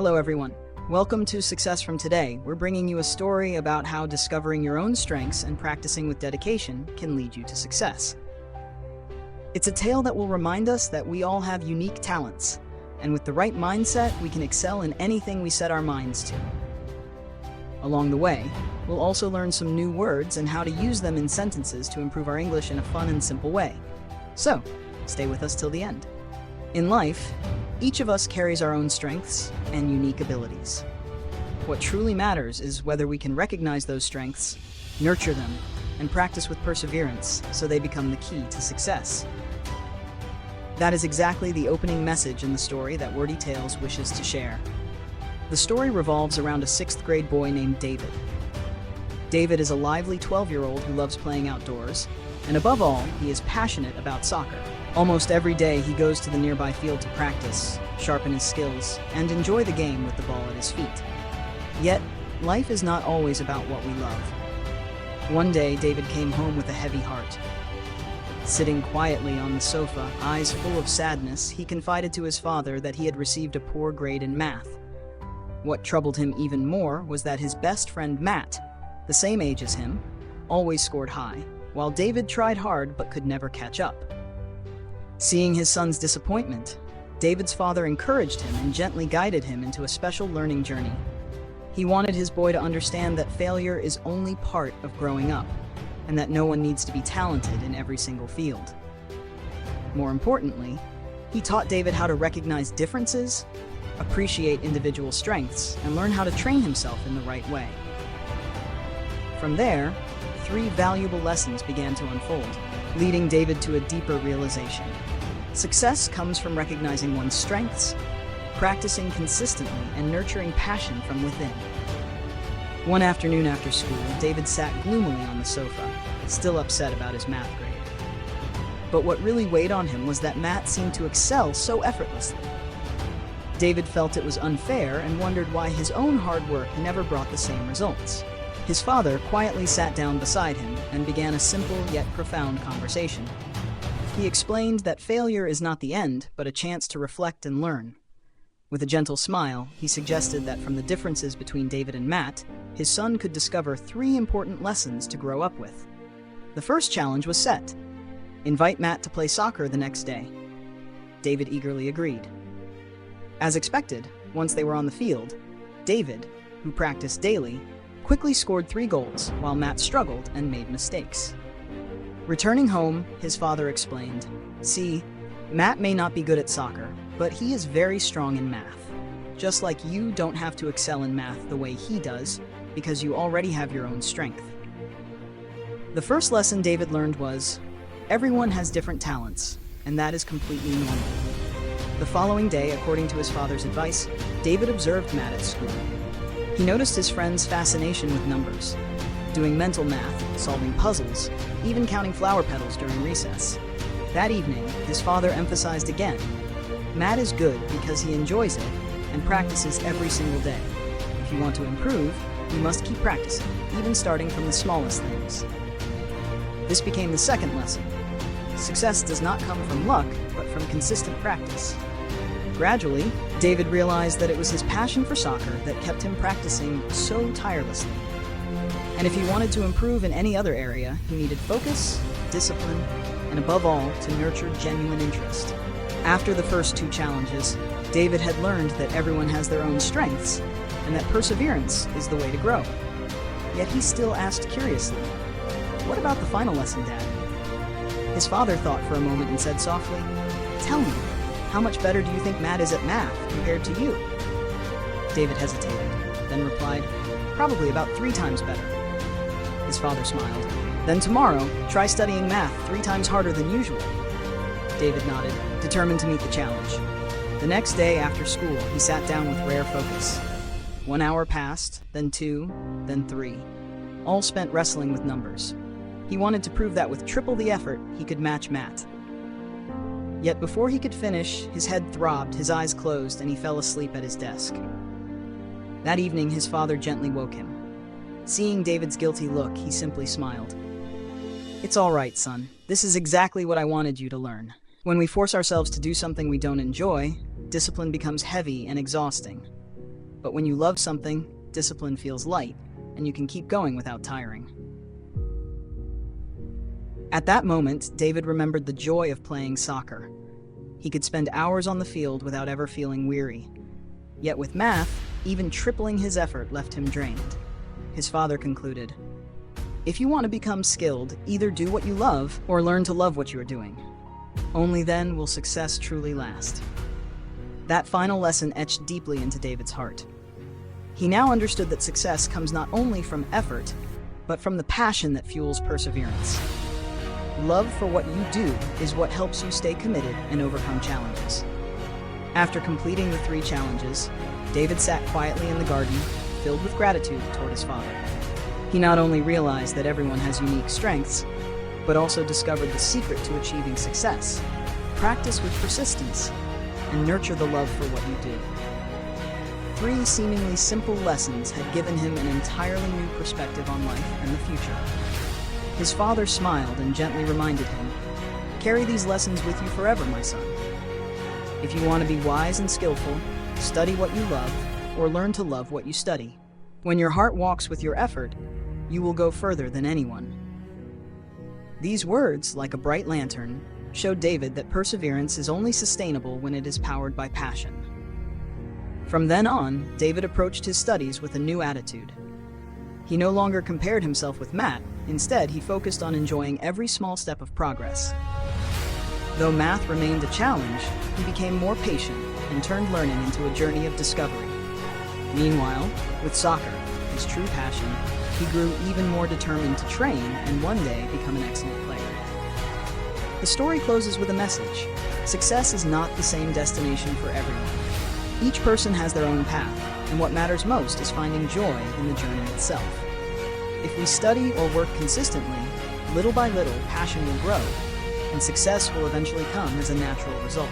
Hello everyone. Welcome to Success from Today. We're bringing you a story about how discovering your own strengths and practicing with dedication can lead you to success. It's a tale that will remind us that we all have unique talents, and with the right mindset, we can excel in anything we set our minds to. Along the way, we'll also learn some new words and how to use them in sentences to improve our English in a fun and simple way. So, stay with us till the end. In life, each of us carries our own strengths and unique abilities. What truly matters is whether we can recognize those strengths, nurture them, and practice with perseverance so they become the key to success. That is exactly the opening message in the story that Wordy Tales wishes to share. The story revolves around a 6th grade boy named David. David is a lively 12-year-old who loves playing outdoors, and above all, he is passionate about soccer. Almost every day he goes to the nearby field to practice, sharpen his skills, and enjoy the game with the ball at his feet. Yet, life is not always about what we love. One day, David came home with a heavy heart. Sitting quietly on the sofa, eyes full of sadness, he confided to his father that he had received a poor grade in math. What troubled him even more was that his best friend Matt, the same age as him, always scored high, while David tried hard but could never catch up. Seeing his son's disappointment, David's father encouraged him and gently guided him into a special learning journey. He wanted his boy to understand that failure is only part of growing up, and that no one needs to be talented in every single field. More importantly, he taught David how to recognize differences, appreciate individual strengths, and learn how to train himself in the right way. From there, 3 valuable lessons began to unfold, leading David to a deeper realization. Success comes from recognizing one's strengths, practicing consistently, and nurturing passion from within. One afternoon after school, David sat gloomily on the sofa, still upset about his math grade. But what really weighed on him was that Matt seemed to excel so effortlessly. David felt it was unfair and wondered why his own hard work never brought the same results. His father quietly sat down beside him and began a simple yet profound conversation. He explained that failure is not the end, but a chance to reflect and learn. With a gentle smile, he suggested that from the differences between David and Matt, his son could discover 3 important lessons to grow up with. The first challenge was set: invite Matt to play soccer the next day. David eagerly agreed. As expected, once they were on the field, David, who practiced daily, quickly scored 3 goals, while Matt struggled and made mistakes. Returning home, his father explained, "See, Matt may not be good at soccer, but he is very strong in math. Just like you don't have to excel in math the way he does, because you already have your own strength." The first lesson David learned was, everyone has different talents, and that is completely normal. The following day, according to his father's advice, David observed Matt at school. He noticed his friend's fascination with numbers, doing mental math, solving puzzles, even counting flower petals during recess. That evening, his father emphasized again, Matt is good because he enjoys it and practices every single day. If you want to improve, you must keep practicing, even starting from the smallest things. This became the second lesson. Success does not come from luck, but from consistent practice. Gradually, David realized that it was his passion for soccer that kept him practicing so tirelessly. And if he wanted to improve in any other area, he needed focus, discipline, and above all, to nurture genuine interest. After the first 2 challenges, David had learned that everyone has their own strengths, and that perseverance is the way to grow. Yet he still asked curiously, "What about the final lesson, Dad?" His father thought for a moment and said softly, "Tell me, how much better do you think Matt is at math compared to you?" David hesitated, then replied, "Probably about 3 times better." His father smiled. "Then tomorrow, try studying math 3 times harder than usual." David nodded, determined to meet the challenge. The next day after school, he sat down with rare focus. 1 hour passed, then 2, then 3, all spent wrestling with numbers. He wanted to prove that with triple the effort, he could match Matt. Yet before he could finish, his head throbbed, his eyes closed, and he fell asleep at his desk. That evening, his father gently woke him. Seeing David's guilty look, he simply smiled. "It's all right, son. This is exactly what I wanted you to learn. When we force ourselves to do something we don't enjoy, discipline becomes heavy and exhausting. But when you love something, discipline feels light, and you can keep going without tiring. At that moment, David remembered the joy of playing soccer. He could spend hours on the field without ever feeling weary. Yet with math, even tripling his effort left him drained. His father concluded, "If you want to become skilled, either do what you love or learn to love what you are doing. Only then will success truly last." That final lesson etched deeply into David's heart. He now understood that success comes not only from effort, but from the passion that fuels perseverance. Love for what you do is what helps you stay committed and overcome challenges. After completing the 3 challenges, David sat quietly in the garden, filled with gratitude toward his father. He not only realized that everyone has unique strengths, but also discovered the secret to achieving success. Practice with persistence and nurture the love for what you do. 3 seemingly simple lessons had given him an entirely new perspective on life and the future. His father smiled and gently reminded him, "Carry these lessons with you forever, my son. If you want to be wise and skillful, study what you love, or learn to love what you study. When your heart walks with your effort, you will go further than anyone." These words, like a bright lantern, showed David that perseverance is only sustainable when it is powered by passion. From then on, David approached his studies with a new attitude. He no longer compared himself with Matt. Instead, he focused on enjoying every small step of progress. Though math remained a challenge, he became more patient and turned learning into a journey of discovery. Meanwhile, with soccer, his true passion, he grew even more determined to train and one day become an excellent player. The story closes with a message. Success is not the same destination for everyone. Each person has their own path, and what matters most is finding joy in the journey itself. If we study or work consistently, little by little, passion will grow, and success will eventually come as a natural result.